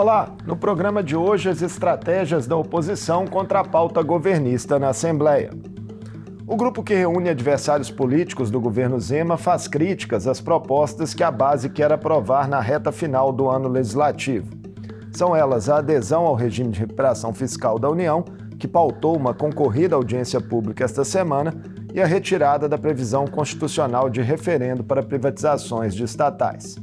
Olá, no programa de hoje as estratégias da oposição contra a pauta governista na Assembleia. O grupo que reúne adversários políticos do governo Zema faz críticas às propostas que a base quer aprovar na reta final do ano legislativo. São elas a adesão ao regime de recuperação fiscal da União, que pautou uma concorrida audiência pública esta semana, e a retirada da previsão constitucional de referendo para privatizações de estatais.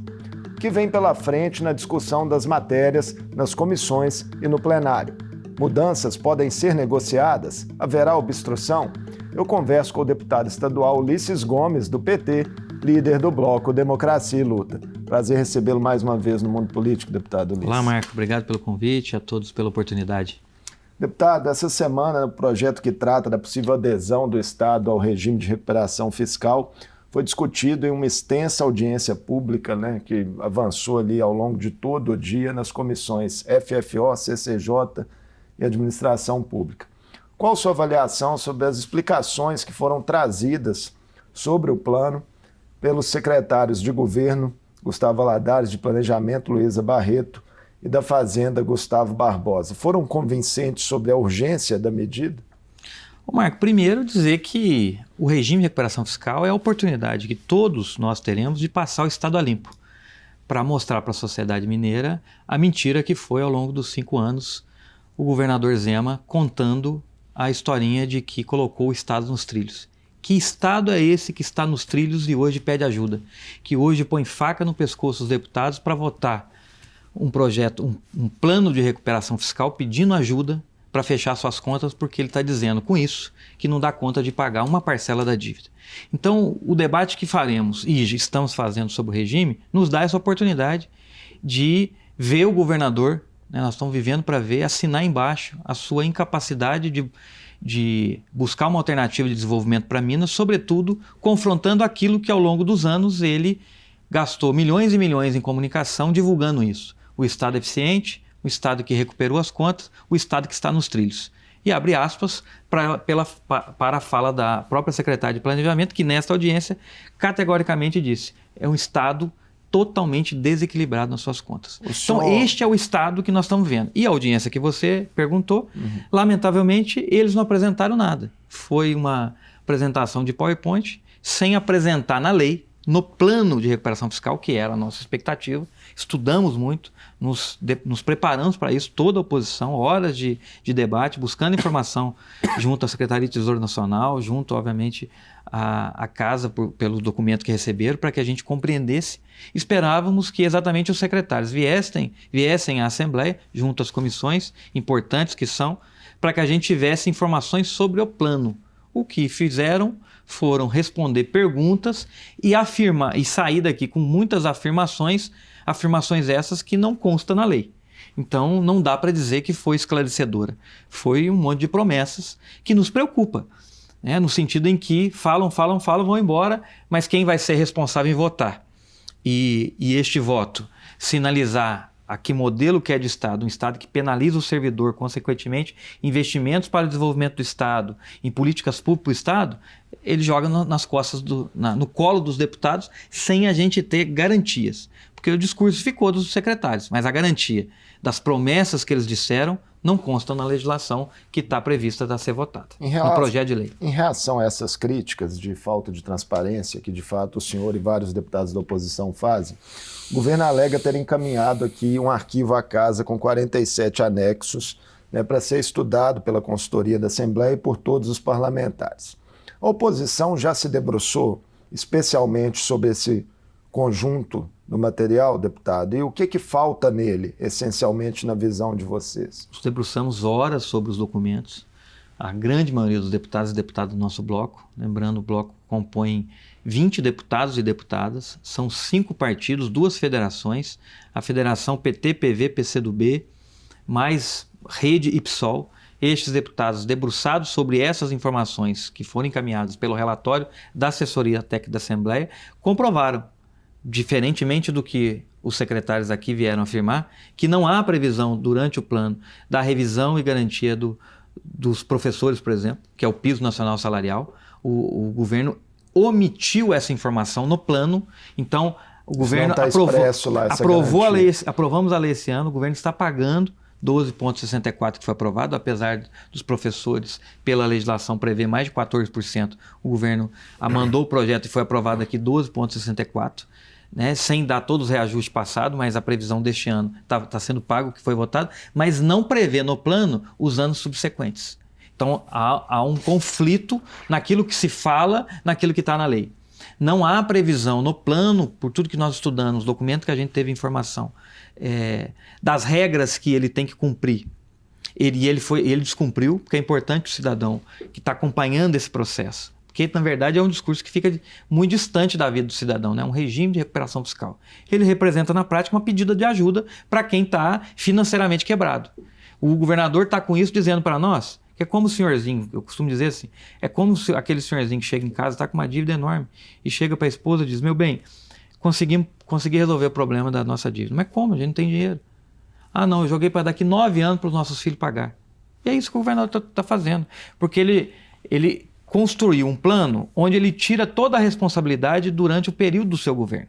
O que vem pela frente na discussão das matérias, nas comissões e no plenário? Mudanças podem ser negociadas? Haverá obstrução? Eu converso com o deputado estadual Ulisses Gomes, do PT, líder do bloco Democracia e Luta. Prazer recebê-lo mais uma vez no Mundo Político, deputado Ulisses. Olá, Marco. Obrigado pelo convite, a todos pela oportunidade. Deputado, essa semana, o projeto que trata da possível adesão do Estado ao regime de recuperação fiscal foi discutido em uma extensa audiência pública, que avançou ali ao longo de todo o dia nas comissões FFO, CCJ e Administração Pública. Qual a sua avaliação sobre as explicações que foram trazidas sobre o plano pelos secretários de governo, Gustavo Valadares, de Planejamento, Luísa Barreto, e da Fazenda, Gustavo Barbosa? Foram convincentes sobre a urgência da medida? Marco, primeiro dizer que o regime de recuperação fiscal é a oportunidade que todos nós teremos de passar o Estado a limpo, para mostrar para a sociedade mineira a mentira que foi ao longo dos 5 anos o governador Zema contando a historinha de que colocou o Estado nos trilhos. Que Estado é esse que está nos trilhos e hoje pede ajuda? Que hoje põe faca no pescoço dos deputados para votar um projeto, um plano de recuperação fiscal pedindo ajuda para fechar suas contas, porque ele está dizendo com isso que não dá conta de pagar uma parcela da dívida. Então, o debate que faremos e estamos fazendo sobre o regime nos dá essa oportunidade de ver o governador, nós estamos vivendo para ver, assinar embaixo a sua incapacidade de buscar uma alternativa de desenvolvimento para Minas, sobretudo confrontando aquilo que ao longo dos anos ele gastou milhões e milhões em comunicação divulgando isso. O Estado eficiente, o Estado que recuperou as contas, o Estado que está nos trilhos. E abre aspas para a fala da própria secretária de Planejamento, que nesta audiência categoricamente disse: é um Estado totalmente desequilibrado nas suas contas. Então este é o Estado que nós estamos vendo. E a audiência que você perguntou, lamentavelmente, eles não apresentaram nada. Foi uma apresentação de PowerPoint, sem apresentar na lei, no plano de recuperação fiscal, que era a nossa expectativa. Estudamos muito, nos preparamos para isso, toda a oposição, horas de debate, buscando informação junto à Secretaria de Tesouro Nacional, junto, obviamente, à Casa, pelo documento que receberam, para que a gente compreendesse. Esperávamos que exatamente os secretários viessem à Assembleia, junto às comissões importantes que são, para que a gente tivesse informações sobre o plano. O que fizeram foram responder perguntas e afirmar, e sair daqui com muitas afirmações essas que não constam na lei. Então não dá para dizer que foi esclarecedora. Foi um monte de promessas que nos preocupa, no sentido em que falam, vão embora, mas quem vai ser responsável em votar? E este voto sinalizar a que modelo que é de Estado, um Estado que penaliza o servidor, consequentemente, investimentos para o desenvolvimento do Estado, em políticas públicas do Estado, ele joga nas costas, no colo dos deputados, sem a gente ter garantias. Porque o discurso ficou dos secretários, mas a garantia das promessas que eles disseram não constam na legislação que está prevista a ser votada, no projeto de lei. Em reação a essas críticas de falta de transparência, que de fato o senhor e vários deputados da oposição fazem, o governo alega ter encaminhado aqui um arquivo à casa com 47 anexos, para ser estudado pela consultoria da Assembleia e por todos os parlamentares. A oposição já se debruçou especialmente sobre esse conjunto do material, deputado? E o que falta nele, essencialmente, na visão de vocês? Nós debruçamos horas sobre os documentos. A grande maioria dos deputados e deputadas do nosso bloco, lembrando, o bloco compõe 20 deputados e deputadas, são 5 partidos, 2 federações, a Federação PT, PV, PCdoB, mais Rede e PSOL. Estes deputados, debruçados sobre essas informações que foram encaminhadas pelo relatório da assessoria técnica da Assembleia, comprovaram, diferentemente do que os secretários aqui vieram afirmar, que não há previsão durante o plano da revisão e garantia dos professores, por exemplo, que é o piso nacional salarial. O governo omitiu essa informação no plano, então O governo tá expresso lá essa aprovamos a lei esse ano, o governo está pagando 12,64 que foi aprovado, apesar dos professores, pela legislação, prever mais de 14%, o governo mandou o projeto e foi aprovado aqui 12,64%, né, sem dar todos os reajustes passados, mas a previsão deste ano está sendo pago o que foi votado, mas não prevê no plano os anos subsequentes. Então há um conflito naquilo que se fala, naquilo que está na lei. Não há previsão no plano, por tudo que nós estudamos, os documentos que a gente teve informação, das regras que ele tem que cumprir. Ele descumpriu, porque é importante o cidadão que está acompanhando esse processo, porque na verdade é um discurso que fica muito distante da vida do cidadão, né? Um regime de recuperação fiscal. Ele representa na prática uma pedida de ajuda para quem está financeiramente quebrado. O governador está com isso dizendo para nós que é como o senhorzinho, eu costumo dizer assim, é como aquele senhorzinho que chega em casa, está com uma dívida enorme e chega para a esposa e diz, meu bem, consegui resolver o problema da nossa dívida. Mas como? A gente não tem dinheiro. Ah não, eu joguei para daqui 9 anos para os nossos filhos pagar. E é isso que o governador está fazendo, porque ele construiu um plano onde ele tira toda a responsabilidade durante o período do seu governo.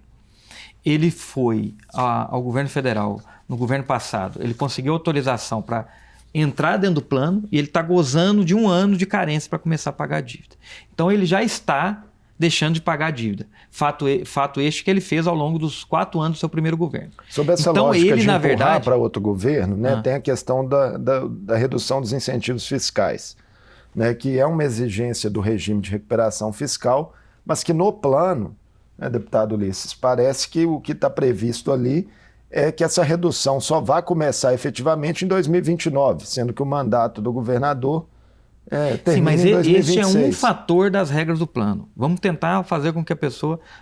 Ele foi ao governo federal, no governo passado, ele conseguiu autorização para entrar dentro do plano e ele está gozando de 1 ano de carência para começar a pagar a dívida. Então ele já está deixando de pagar a dívida. Fato este que ele fez ao longo dos 4 anos do seu primeiro governo. Sobre essa lógica de empurrar para outro governo, né, tem a questão da redução dos incentivos fiscais, né, que é uma exigência do regime de recuperação fiscal, mas que no plano, né, deputado Ulisses, parece que o que está previsto ali é que essa redução só vai começar efetivamente em 2029, sendo que o mandato do governador termina em 2026. Esse é um fator das regras do plano. Vamos tentar fazer com que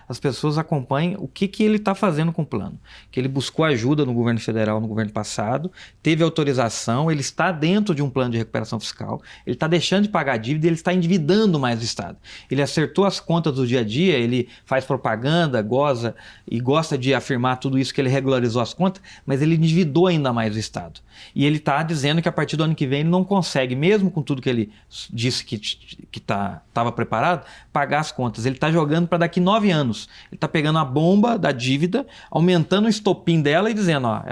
as pessoas acompanhem o que ele está fazendo com o plano. Que ele buscou ajuda no governo federal, no governo passado, teve autorização, ele está dentro de um plano de recuperação fiscal, ele está deixando de pagar a dívida e ele está endividando mais o Estado. Ele acertou as contas do dia a dia, ele faz propaganda, goza e gosta de afirmar tudo isso que ele regularizou as contas, mas ele endividou ainda mais o Estado. E ele está dizendo que a partir do ano que vem ele não consegue, mesmo com tudo que ele disse que estava preparado, pagar as contas. Ele está jogando para daqui 9 anos. Ele está pegando a bomba da dívida, aumentando o estopim dela e dizendo, ó,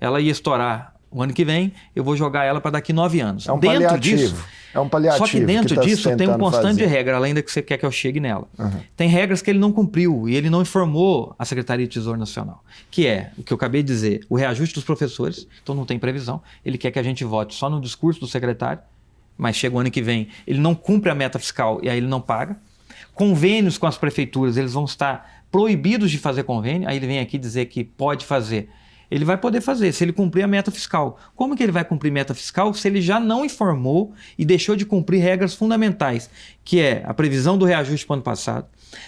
ela ia estourar o ano que vem, eu vou jogar ela para daqui 9 anos. É um paliativo. É um paliativo. Só que dentro disso tem um constante de regra, além da que você quer que eu chegue nela. Uhum. Tem regras que ele não cumpriu e ele não informou a Secretaria de Tesouro Nacional, que é o que eu acabei de dizer, o reajuste dos professores, então não tem previsão, ele quer que a gente vote só no discurso do secretário, mas chega o ano que vem, ele não cumpre a meta fiscal e aí ele não paga. Convênios com as prefeituras, eles vão estar proibidos de fazer convênio, aí ele vem aqui dizer que pode fazer. Ele vai poder fazer, se ele cumprir a meta fiscal. Como que ele vai cumprir meta fiscal se ele já não informou e deixou de cumprir regras fundamentais, que é a previsão do reajuste para o ano passado,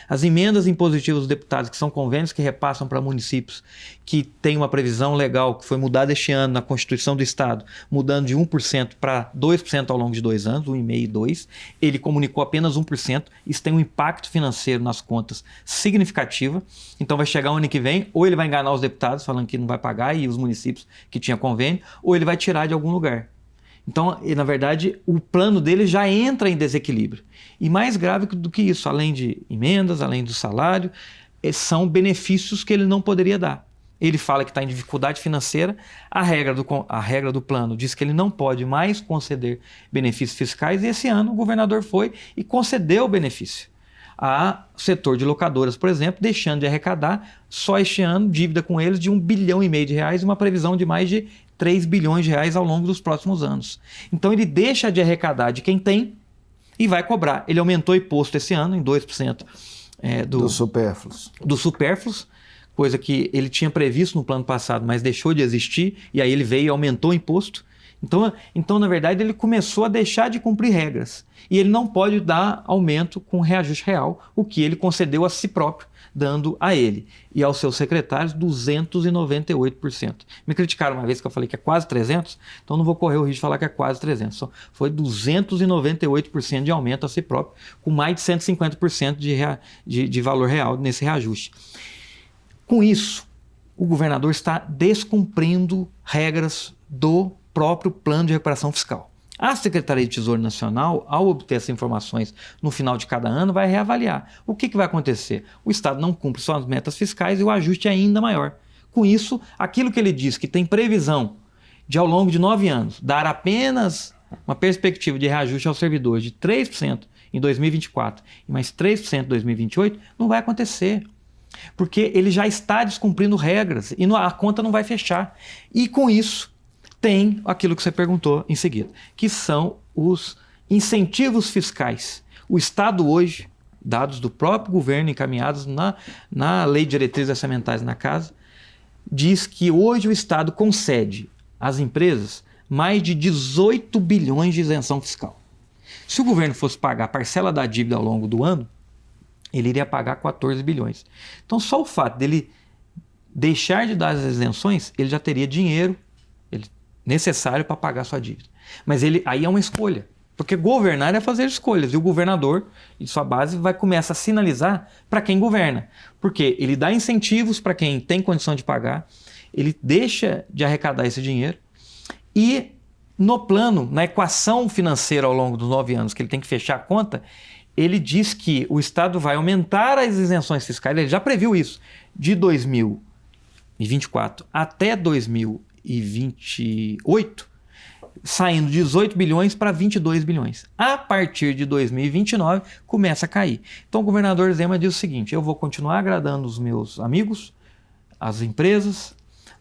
as emendas impositivas dos deputados, que são convênios que repassam para municípios que tem uma previsão legal que foi mudada este ano na Constituição do Estado, mudando de 1% para 2% ao longo de 2 anos, 1,5% e 2%. Ele comunicou apenas 1%. Isso tem um impacto financeiro nas contas significativo. Então vai chegar o ano que vem, ou ele vai enganar os deputados falando que não vai pagar e os municípios que tinham convênio, ou ele vai tirar de algum lugar. Então, na verdade, o plano dele já entra em desequilíbrio. E mais grave do que isso, além de emendas, além do salário, são benefícios que ele não poderia dar. Ele fala que está em dificuldade financeira, a regra do plano diz que ele não pode mais conceder benefícios fiscais e esse ano o governador foi e concedeu o benefício ao setor de locadoras, por exemplo, deixando de arrecadar só este ano dívida com eles de R$1,5 bilhão e uma previsão de mais de 3 bilhões de reais ao longo dos próximos anos. Então ele deixa de arrecadar de quem tem e vai cobrar. Ele aumentou o imposto esse ano em 2% dos supérfluos. Dos supérfluos, coisa que ele tinha previsto no plano passado, mas deixou de existir, e aí ele veio e aumentou o imposto. Então, na verdade, ele começou a deixar de cumprir regras. E ele não pode dar aumento com reajuste real, o que ele concedeu a si próprio, dando a ele e aos seus secretários 298%. Me criticaram uma vez que eu falei que é quase 300%, então não vou correr o risco de falar que é quase 300%. Só foi 298% de aumento a si próprio, com mais de 150% de valor real nesse reajuste. Com isso, o governador está descumprindo regras do próprio plano de recuperação fiscal. A Secretaria de Tesouro Nacional, ao obter essas informações no final de cada ano, vai reavaliar. O que vai acontecer? O Estado não cumpre suas metas fiscais e o ajuste é ainda maior. Com isso, aquilo que ele diz que tem previsão de, ao longo de 9 anos, dar apenas uma perspectiva de reajuste aos servidores de 3% em 2024 e mais 3% em 2028, não vai acontecer. Porque ele já está descumprindo regras e a conta não vai fechar. E com isso, tem aquilo que você perguntou em seguida, que são os incentivos fiscais. O Estado hoje, dados do próprio governo encaminhados na Lei de Diretrizes Orçamentárias na Casa, diz que hoje o Estado concede às empresas mais de 18 bilhões de isenção fiscal. Se o governo fosse pagar a parcela da dívida ao longo do ano, ele iria pagar 14 bilhões. Então só o fato dele deixar de dar as isenções, ele já teria dinheiro necessário para pagar sua dívida. Mas aí é uma escolha, porque governar é fazer escolhas, e o governador e sua base vai começar a sinalizar para quem governa, porque ele dá incentivos para quem tem condição de pagar, ele deixa de arrecadar esse dinheiro e no plano, na equação financeira ao longo dos 9 anos que ele tem que fechar a conta, ele diz que o Estado vai aumentar as isenções fiscais, ele já previu isso, de 2024 até 2028, saindo de 18 bilhões para 22 bilhões. A partir de 2029, começa a cair. Então o governador Zema diz o seguinte: eu vou continuar agradando os meus amigos, as empresas,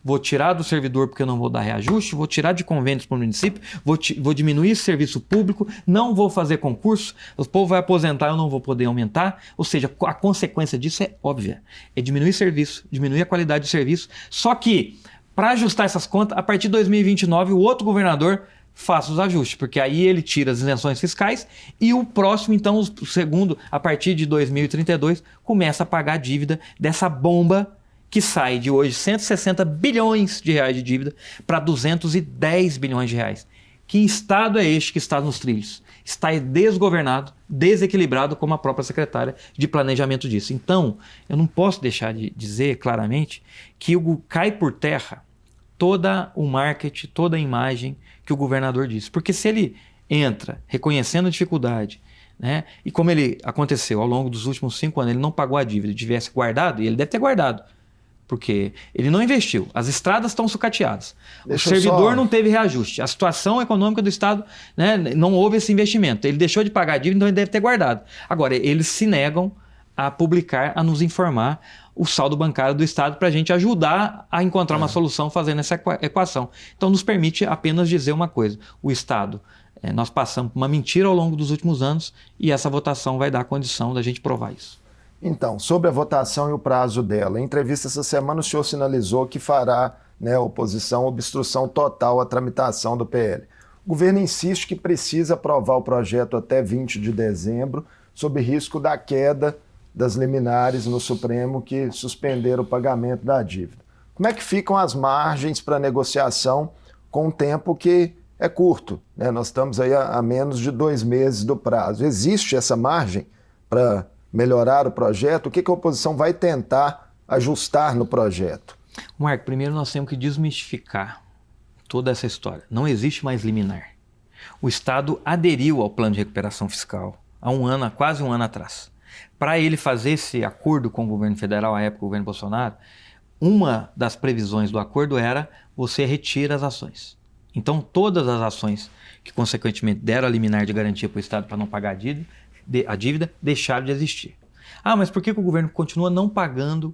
vou tirar do servidor porque eu não vou dar reajuste, vou tirar de convênios para o município, vou diminuir esse serviço público, não vou fazer concurso, o povo vai aposentar, eu não vou poder aumentar. Ou seja, a consequência disso é óbvia, é diminuir serviço, diminuir a qualidade do serviço. Só que, para ajustar essas contas, a partir de 2029, o outro governador faça os ajustes, porque aí ele tira as isenções fiscais e o próximo, então, o segundo, a partir de 2032, começa a pagar a dívida dessa bomba que sai de hoje 160 bilhões de reais de dívida para 210 bilhões de reais. Que estado é este que está nos trilhos? Está desgovernado, desequilibrado, como a própria secretária de Planejamento disse. Então, eu não posso deixar de dizer claramente que cai por terra toda o marketing, toda a imagem que o governador disse. Porque se ele entra reconhecendo a dificuldade, né, e como ele aconteceu ao longo dos últimos 5 anos, ele não pagou a dívida, tivesse guardado, e ele deve ter guardado, porque ele não investiu, as estradas estão sucateadas, o servidor não teve reajuste, a situação econômica do Estado, né, não houve esse investimento, ele deixou de pagar a dívida, então ele deve ter guardado. Agora, eles se negam a publicar, a nos informar o saldo bancário do Estado para a gente ajudar a encontrar uma solução fazendo essa equação. Então nos permite apenas dizer uma coisa: o Estado, nós passamos por uma mentira ao longo dos últimos anos e essa votação vai dar a condição da gente provar isso. Então, sobre a votação e o prazo dela, em entrevista essa semana o senhor sinalizou que fará, oposição, obstrução total à tramitação do PL. O governo insiste que precisa aprovar o projeto até 20 de dezembro, sob risco da queda das liminares no Supremo que suspenderam o pagamento da dívida. Como é que ficam as margens para negociação com um tempo que é curto, né? Nós estamos aí a menos de 2 meses do prazo. Existe essa margem para melhorar o projeto? O que a oposição vai tentar ajustar no projeto? Marco, primeiro nós temos que desmistificar toda essa história. Não existe mais liminar. O Estado aderiu ao plano de recuperação fiscal há quase um ano atrás. Para ele fazer esse acordo com o governo federal, à época o governo Bolsonaro, uma das previsões do acordo era: você retira as ações. Então todas as ações que consequentemente deram a liminar de garantia para o Estado para não pagar a dívida deixaram de existir. Ah, mas por que o governo continua não pagando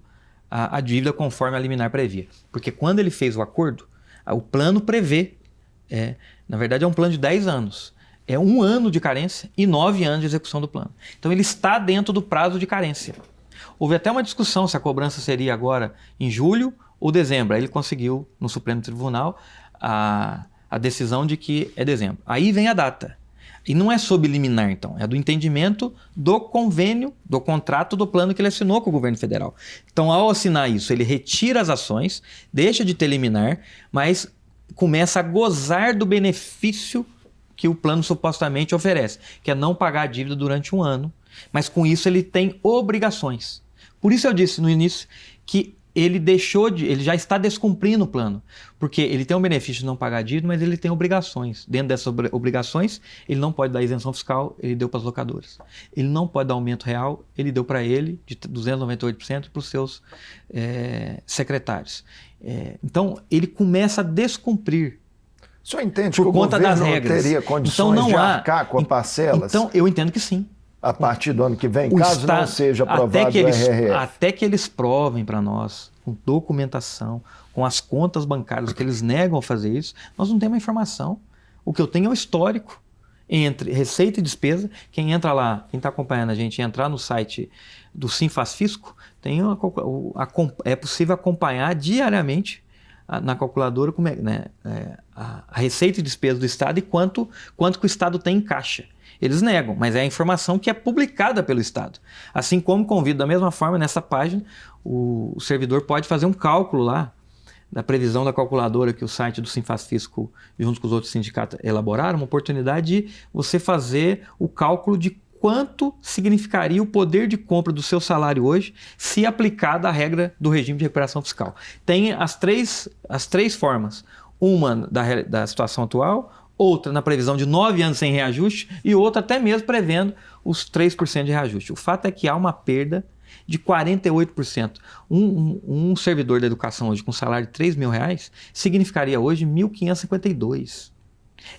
a dívida conforme a liminar previa? Porque quando ele fez o acordo, o plano prevê, na verdade é um plano de 10 anos. É 1 ano de carência e 9 anos de execução do plano. Então ele está dentro do prazo de carência. Houve até uma discussão se a cobrança seria agora em julho ou dezembro. Aí ele conseguiu no Supremo Tribunal a decisão de que é dezembro. Aí vem a data. E não é sob liminar, então. É do entendimento do convênio, do contrato do plano que ele assinou com o governo federal. Então, ao assinar isso, ele retira as ações, deixa de ter liminar, mas começa a gozar do benefício que o plano supostamente oferece, que é não pagar a dívida durante 1 ano, mas com isso ele tem obrigações. Por isso eu disse no início que ele já está descumprindo o plano, porque ele tem o benefício de não pagar dívida, mas ele tem obrigações. Dentro dessas obrigações, ele não pode dar isenção fiscal, ele deu para as locadoras. Ele não pode dar aumento real, ele deu para ele de 298% para os seus secretários. Então, ele começa a descumprir. O senhor entende por que o conta das governo regras. teria condições então, de arcar com as parcelas? Então, eu entendo que sim. A partir do ano que vem, caso não seja aprovado o RRF. Até que eles provem para nós, com documentação, com as contas bancárias, que eles negam a fazer isso, nós não temos a informação. O que eu tenho é o histórico entre receita e despesa. Quem entra lá, quem está acompanhando a gente, entrar no site do Sinfasfisco, é possível acompanhar diariamente na calculadora como a receita e despesa do Estado e quanto que o Estado tem em caixa. Eles negam, mas é a informação que é publicada pelo Estado. Assim como convido, da mesma forma, nessa página, o servidor pode fazer um cálculo lá, da previsão da calculadora que o site do Sinfasfisco, junto com os outros sindicatos, elaboraram, uma oportunidade de você fazer o cálculo de quanto significaria o poder de compra do seu salário hoje se aplicada a regra do regime de recuperação fiscal. Tem as três formas. Uma da situação atual, outra na previsão de 9 anos sem reajuste e outra até mesmo prevendo os 3% de reajuste. O fato é que há uma perda de 48%. Um servidor da educação hoje com salário de R$ 3.000 significaria hoje 1.552.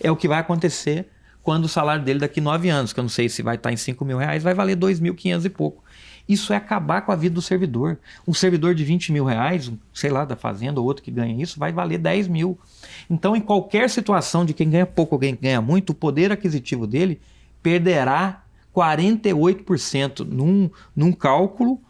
É o que vai acontecer quando o salário dele daqui 9 anos, que eu não sei se vai estar em R$5.000, vai valer 2.500 e pouco. Isso é acabar com a vida do servidor. Um servidor de R$20.000, sei lá, da fazenda ou outro que ganha isso, vai valer 10 mil. Então, em qualquer situação de quem ganha pouco ou quem ganha muito, o poder aquisitivo dele perderá 48% num cálculo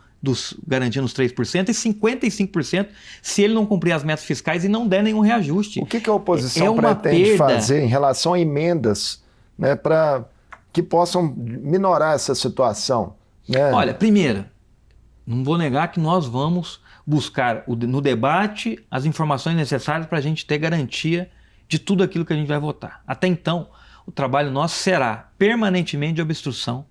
garantindo os 3% e 55% se ele não cumprir as metas fiscais e não der nenhum reajuste. O que a oposição pretende fazer em relação a emendas, né, para que possam minorar essa situação? Né? Olha, primeiro, não vou negar que nós vamos buscar no debate as informações necessárias para a gente ter garantia de tudo aquilo que a gente vai votar. Até então, o trabalho nosso será permanentemente de obstrução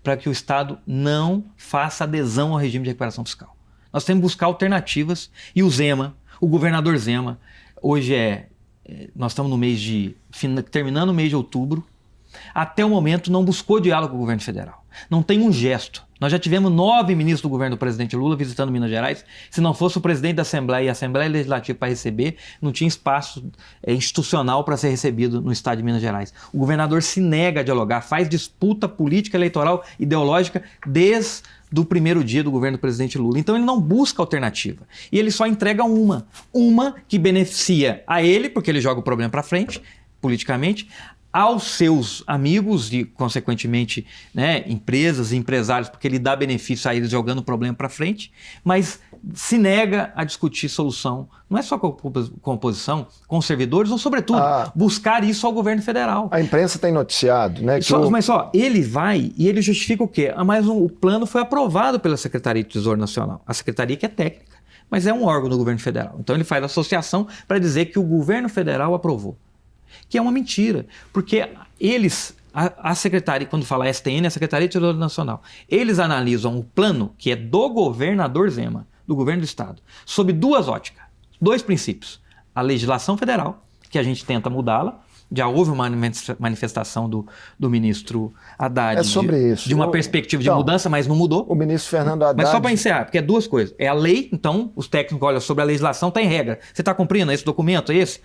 para que o Estado não faça adesão ao regime de recuperação fiscal. Nós temos que buscar alternativas e o Zema, o governador Zema, hoje nós estamos terminando o mês de outubro, até o momento não buscou diálogo com o governo federal. Não tem um gesto. Nós já tivemos 9 ministros do governo do presidente Lula visitando Minas Gerais. Se não fosse o presidente da Assembleia e a Assembleia Legislativa para receber, não tinha espaço institucional para ser recebido no estado de Minas Gerais. O governador se nega a dialogar, faz disputa política, eleitoral, ideológica desde o primeiro dia do governo do presidente Lula. Então ele não busca alternativa. E ele só entrega uma que beneficia a ele, porque ele joga o problema para frente, politicamente, aos seus amigos e, consequentemente, né, empresas e empresários, porque ele dá benefício a eles jogando o problema para frente, mas se nega a discutir solução, não é só com a oposição, com os servidores, ou, sobretudo, buscar isso ao governo federal. A imprensa tem noticiado, né? Mas ele vai e ele justifica o quê? Mas o plano foi aprovado pela Secretaria de Tesouro Nacional, a secretaria que é técnica, mas é um órgão do governo federal. Então ele faz associação para dizer que o governo federal aprovou. Que é uma mentira, porque a secretaria, quando fala STN, a Secretaria de Tesouro Nacional, eles analisam o plano que é do governador Zema, do governo do estado, sob 2 óticas, 2 princípios. A legislação federal, que a gente tenta mudá-la, já houve uma manifestação do ministro Haddad de uma perspectiva de mudança, mas não mudou. O ministro Fernando Haddad... Mas só para encerrar, porque é 2 coisas. É a lei, então os técnicos olham sobre a legislação, está em regra. Você está cumprindo esse documento, esse?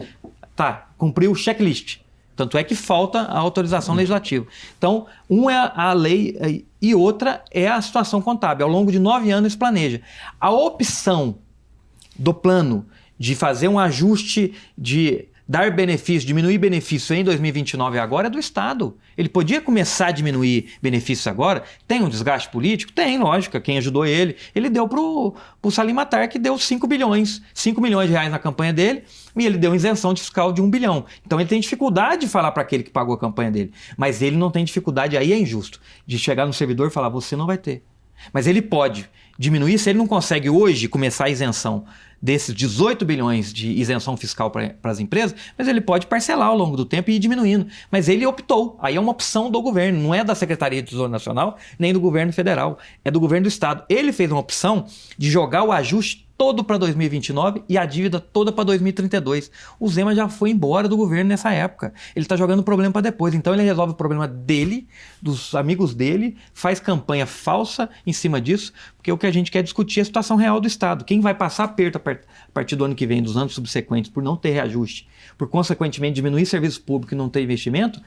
Tá, cumpriu o checklist. Tanto é que falta a autorização legislativa. Então, é a lei e outra é a situação contábil. Ao longo de 9 anos eles planejam. A opção do plano de fazer um ajuste, de dar benefício, diminuir benefício em 2029 agora é do Estado. Ele podia começar a diminuir benefícios agora. Tem um desgaste político? Tem, lógico. Quem ajudou ele deu para o Salim Matar, que deu 5 milhões de reais na campanha dele, e ele deu isenção fiscal de 1 bilhão. Então ele tem dificuldade de falar para aquele que pagou a campanha dele. Mas ele não tem dificuldade, aí é injusto, de chegar no servidor e falar, você não vai ter. Mas ele pode diminuir, se ele não consegue hoje começar a isenção desses 18 bilhões de isenção fiscal para as empresas, mas ele pode parcelar ao longo do tempo e ir diminuindo. Mas ele optou, aí é uma opção do governo, não é da Secretaria de Tesouro Nacional, nem do governo federal, é do governo do estado. Ele fez uma opção de jogar o ajuste todo para 2029 e a dívida toda para 2032. O Zema já foi embora do governo nessa época. Ele está jogando o problema para depois. Então ele resolve o problema dele, dos amigos dele, faz campanha falsa em cima disso, porque o que a gente quer discutir é a situação real do Estado. Quem vai passar aperto a partir do ano que vem, dos anos subsequentes, por não ter reajuste, por consequentemente diminuir serviço público e não ter investimento,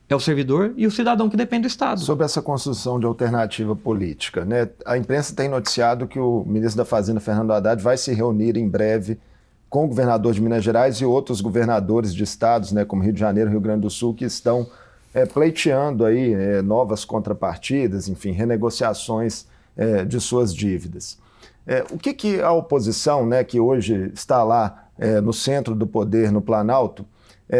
é o servidor e o cidadão que depende do Estado. Sobre essa construção de alternativa política, né? A imprensa tem noticiado que o ministro da Fazenda, Fernando Haddad, vai se reunir em breve com o governador de Minas Gerais e outros governadores de estados, né, como Rio de Janeiro e Rio Grande do Sul, que estão pleiteando aí novas contrapartidas, enfim, renegociações de suas dívidas. O que a oposição, né, que hoje está lá no centro do poder, no Planalto,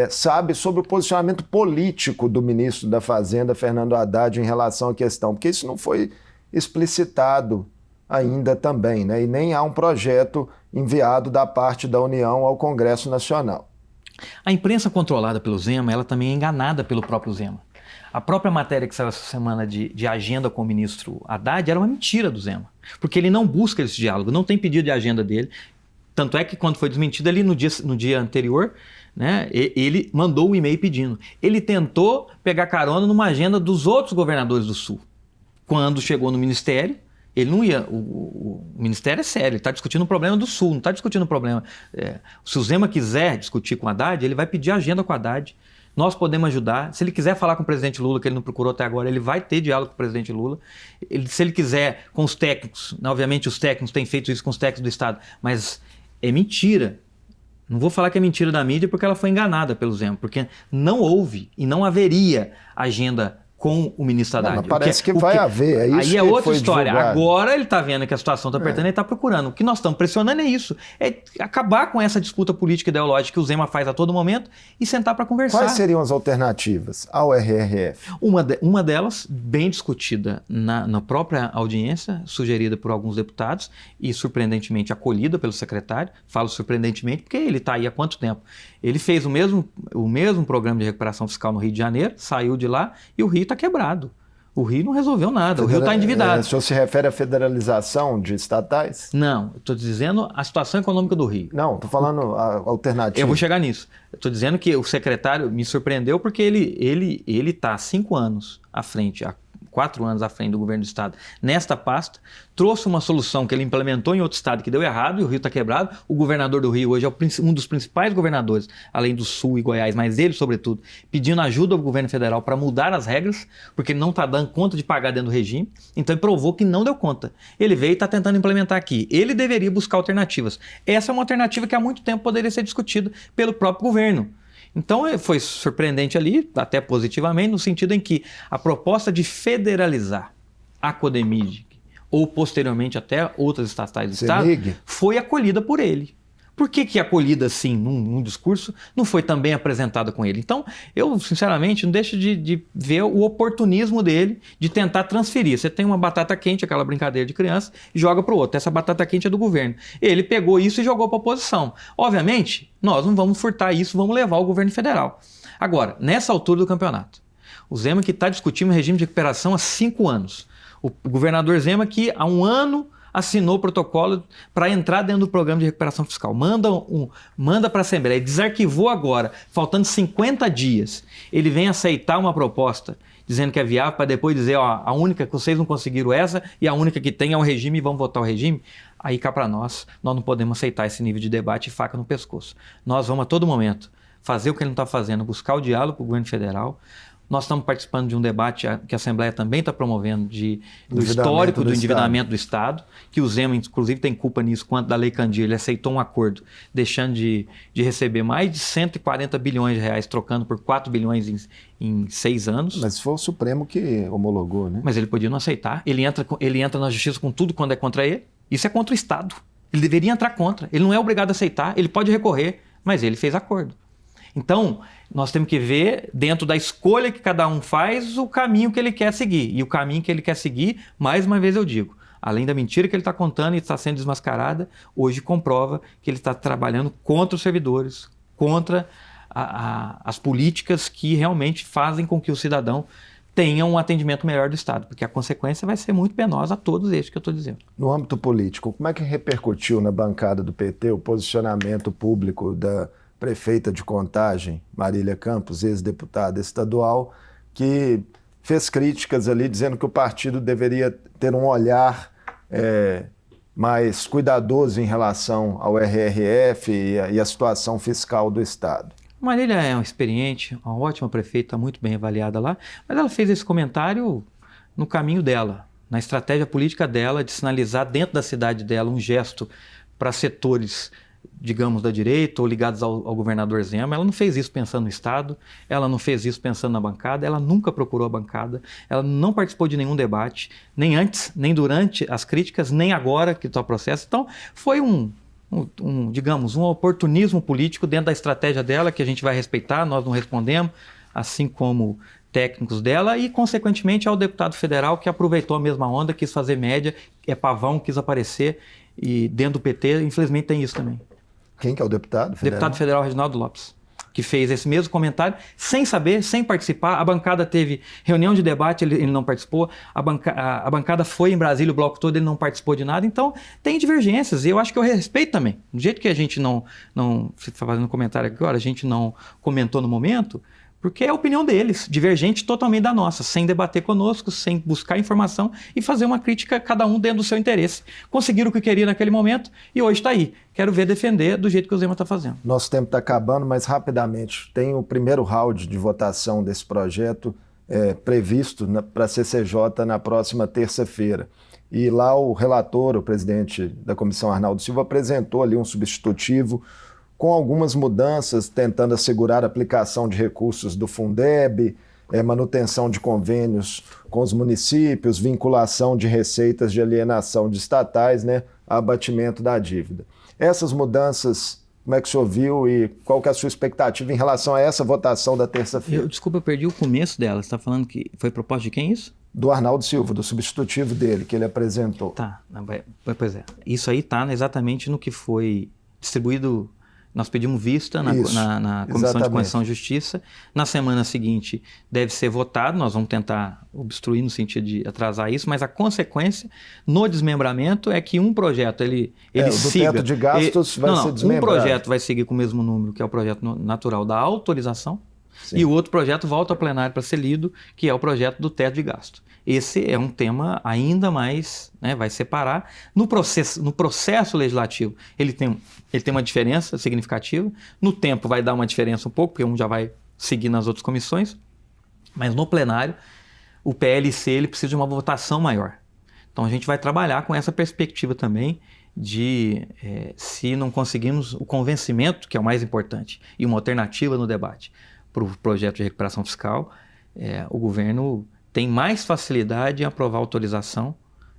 sabe sobre o posicionamento político do ministro da Fazenda, Fernando Haddad, em relação à questão? Porque isso não foi explicitado ainda também, né? E nem há um projeto enviado da parte da União ao Congresso Nacional. A imprensa controlada pelo Zema, ela também é enganada pelo próprio Zema. A própria matéria que saiu essa semana de agenda com o ministro Haddad era uma mentira do Zema, porque ele não busca esse diálogo, não tem pedido de agenda dele. Tanto é que quando foi desmentido ali no dia anterior, né, ele mandou um e-mail pedindo. Ele tentou pegar carona numa agenda dos outros governadores do Sul. Quando chegou no Ministério, ele não ia... O Ministério é sério, ele está discutindo o problema do Sul, não está discutindo o problema... se o Zema quiser discutir com o Haddad, ele vai pedir agenda com o Haddad. Nós podemos ajudar. Se ele quiser falar com o presidente Lula, que ele não procurou até agora, ele vai ter diálogo com o presidente Lula. Se ele quiser com os técnicos, né, obviamente os técnicos têm feito isso com os técnicos do Estado, mas é mentira. Não vou falar que é mentira da mídia porque ela foi enganada pelo Zema, porque não houve e não haveria agenda com o ministro Haddad. Mas parece que vai haver, é isso. Aí é outra história. Divulgado. Agora ele está vendo que a situação está apertando e está procurando. O que nós estamos pressionando é isso, é acabar com essa disputa política e ideológica que o Zema faz a todo momento e sentar para conversar. Quais seriam as alternativas ao RRF? Uma delas, bem discutida na própria audiência, sugerida por alguns deputados e surpreendentemente acolhida pelo secretário. Falo surpreendentemente porque ele está aí há quanto tempo? Ele fez o mesmo programa de recuperação fiscal no Rio de Janeiro, saiu de lá e o Rio está quebrado. O Rio não resolveu nada, o Rio está endividado. O senhor se refere à federalização de estatais? Não, estou dizendo a situação econômica do Rio. Não, estou falando a alternativa. Eu vou chegar nisso. Estou dizendo que o secretário me surpreendeu porque ele está há 5 anos à frente, há 4 anos à frente do governo do estado, nesta pasta, trouxe uma solução que ele implementou em outro estado que deu errado e o Rio está quebrado. O governador do Rio hoje é um dos principais governadores, além do Sul e Goiás, mas ele, sobretudo, pedindo ajuda ao governo federal para mudar as regras, porque ele não está dando conta de pagar dentro do regime, então ele provou que não deu conta. Ele veio e está tentando implementar aqui. Ele deveria buscar alternativas. Essa é uma alternativa que há muito tempo poderia ser discutida pelo próprio governo. Então foi surpreendente ali, até positivamente, no sentido em que a proposta de federalizar a Codemig ou posteriormente até outras estatais do Estado foi acolhida por ele. Por que acolhida assim num discurso não foi também apresentada com ele? Então, eu sinceramente não deixo de ver o oportunismo dele de tentar transferir. Você tem uma batata quente, aquela brincadeira de criança, e joga para o outro. Essa batata quente é do governo. Ele pegou isso e jogou para a oposição. Obviamente, nós não vamos furtar isso, vamos levar ao governo federal. Agora, nessa altura do campeonato, o Zema que está discutindo o regime de recuperação há 5 anos. O governador Zema que há 1 ano assinou o protocolo para entrar dentro do programa de recuperação fiscal. Manda para a Assembleia, desarquivou agora, faltando 50 dias. Ele vem aceitar uma proposta dizendo que é viável para depois dizer, ó, a única que vocês não conseguiram essa e a única que tem é o regime e vamos votar o regime. Aí cá para nós não podemos aceitar esse nível de debate e faca no pescoço. Nós vamos a todo momento fazer o que ele não está fazendo, buscar o diálogo com o governo federal. Nós estamos participando de um debate que a Assembleia também está promovendo do histórico do endividamento do Estado, que o Zema, inclusive, tem culpa nisso, quanto da Lei Candir. Ele aceitou um acordo, deixando de receber mais de 140 bilhões de reais, trocando por 4 bilhões em 6 anos. Mas foi o Supremo que homologou, né? Mas ele podia não aceitar. Ele entra na justiça com tudo quando é contra ele. Isso é contra o Estado. Ele deveria entrar contra. Ele não é obrigado a aceitar, ele pode recorrer, mas ele fez acordo. Então, nós temos que ver, dentro da escolha que cada um faz, o caminho que ele quer seguir. E o caminho que ele quer seguir, mais uma vez eu digo, além da mentira que ele está contando e está sendo desmascarada, hoje comprova que ele está trabalhando contra os servidores, contra as políticas que realmente fazem com que o cidadão tenham um atendimento melhor do Estado, porque a consequência vai ser muito penosa a todos estes que eu estou dizendo. No âmbito político, como é que repercutiu na bancada do PT o posicionamento público da prefeita de Contagem, Marília Campos, ex-deputada estadual, que fez críticas ali dizendo que o partido deveria ter um olhar mais cuidadoso em relação ao RRF e a situação fiscal do Estado? Marília é uma experiente, uma ótima prefeita, muito bem avaliada lá, mas ela fez esse comentário no caminho dela, na estratégia política dela, de sinalizar dentro da cidade dela um gesto para setores, digamos, da direita ou ligados ao governador Zema. Ela não fez isso pensando no Estado, ela não fez isso pensando na bancada, ela nunca procurou a bancada, ela não participou de nenhum debate, nem antes, nem durante as críticas, nem agora que está o processo. Então, foi digamos, um oportunismo político dentro da estratégia dela, que a gente vai respeitar, nós não respondemos, assim como técnicos dela, e, consequentemente, ao deputado federal que aproveitou a mesma onda, quis fazer média, é pavão, quis aparecer, e dentro do PT, infelizmente, tem isso também. Quem que é o deputado federal? Deputado federal Reginaldo Lopes, que fez esse mesmo comentário, sem saber, sem participar. A bancada teve reunião de debate, ele não participou. A bancada foi em Brasília o bloco todo, ele não participou de nada. Então, tem divergências, e eu acho que eu respeito também. Do jeito que a gente não você está fazendo comentário agora, a gente não comentou no momento, porque é a opinião deles, divergente totalmente da nossa, sem debater conosco, sem buscar informação e fazer uma crítica, cada um dentro do seu interesse. Conseguiram o que queria naquele momento e hoje está aí. Quero ver defender do jeito que o Zema está fazendo. Nosso tempo está acabando, mas rapidamente, tem o primeiro round de votação desse projeto previsto para a CCJ na próxima terça-feira. E lá o relator, o presidente da comissão, Arnaldo Silva, apresentou ali um substitutivo com algumas mudanças, tentando assegurar a aplicação de recursos do Fundeb, manutenção de convênios com os municípios, vinculação de receitas de alienação de estatais, abatimento da dívida. Essas mudanças, como é que o senhor viu e qual que é a sua expectativa em relação a essa votação da terça-feira? Desculpa, eu perdi o começo dela. Você está falando que foi proposta de quem isso? Do Arnaldo Silva, do substitutivo dele, que ele apresentou. Tá, pois é. Isso aí está exatamente no que foi distribuído. Nós pedimos vista na Comissão de Constituição e Justiça. Na semana seguinte deve ser votado, nós vamos tentar obstruir no sentido de atrasar isso, mas a consequência no desmembramento é que um projeto, ele siga... O teto de gastos vai ser desmembrado. Um projeto vai seguir com o mesmo número, que é o projeto natural da autorização, sim, e o outro projeto volta ao plenário para ser lido, que é o projeto do teto de gasto. Esse é um tema ainda mais, vai separar. No processo legislativo, ele tem uma diferença significativa. No tempo vai dar uma diferença um pouco, porque um já vai seguir nas outras comissões. Mas no plenário, o PLC ele precisa de uma votação maior. Então a gente vai trabalhar com essa perspectiva também de, se não conseguimos o convencimento, que é o mais importante, e uma alternativa no debate para o projeto de recuperação fiscal, o governo tem mais facilidade em aprovar a autorização,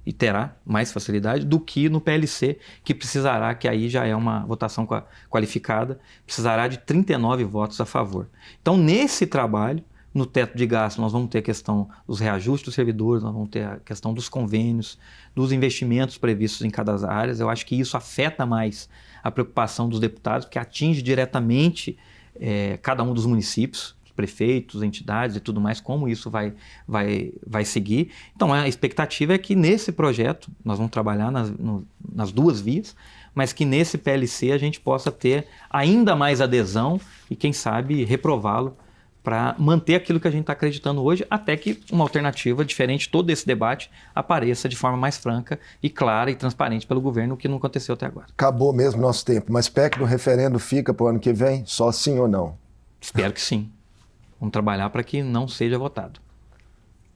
e terá mais facilidade, do que no PLC, que precisará, que aí já é uma votação qualificada, precisará de 39 votos a favor. Então, nesse trabalho, no teto de gasto, nós vamos ter a questão dos reajustes dos servidores, nós vamos ter a questão dos convênios, dos investimentos previstos em cada área. Eu acho que isso afeta mais a preocupação dos deputados, porque atinge diretamente cada um dos municípios, prefeitos, entidades e tudo mais, como isso vai seguir. Então, a expectativa é que nesse projeto, nós vamos trabalhar nas duas vias, mas que nesse PLC a gente possa ter ainda mais adesão e, quem sabe, reprová-lo para manter aquilo que a gente está acreditando hoje, até que uma alternativa diferente, todo esse debate, apareça de forma mais franca e clara e transparente pelo governo, o que não aconteceu até agora. Acabou mesmo nosso tempo, mas PEC do referendo fica para o ano que vem? Só sim ou não? Espero que sim. Vamos trabalhar para que não seja votado.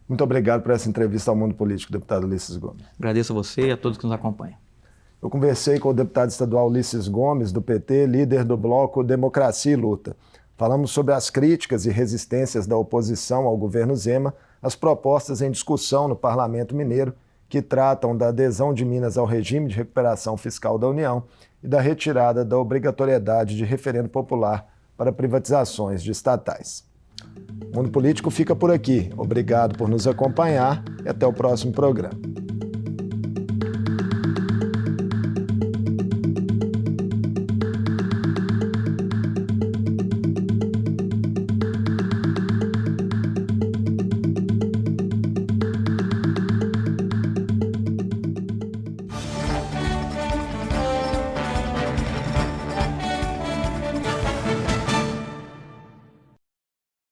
Muito obrigado por essa entrevista ao Mundo Político, deputado Ulisses Gomes. Agradeço a você e a todos que nos acompanham. Eu conversei com o deputado estadual Ulisses Gomes, do PT, líder do bloco Democracia e Luta. Falamos sobre as críticas e resistências da oposição ao governo Zema, as propostas em discussão no Parlamento Mineiro, que tratam da adesão de Minas ao regime de recuperação fiscal da União e da retirada da obrigatoriedade de referendo popular para privatizações de estatais. O Mundo Político fica por aqui. Obrigado por nos acompanhar e até o próximo programa.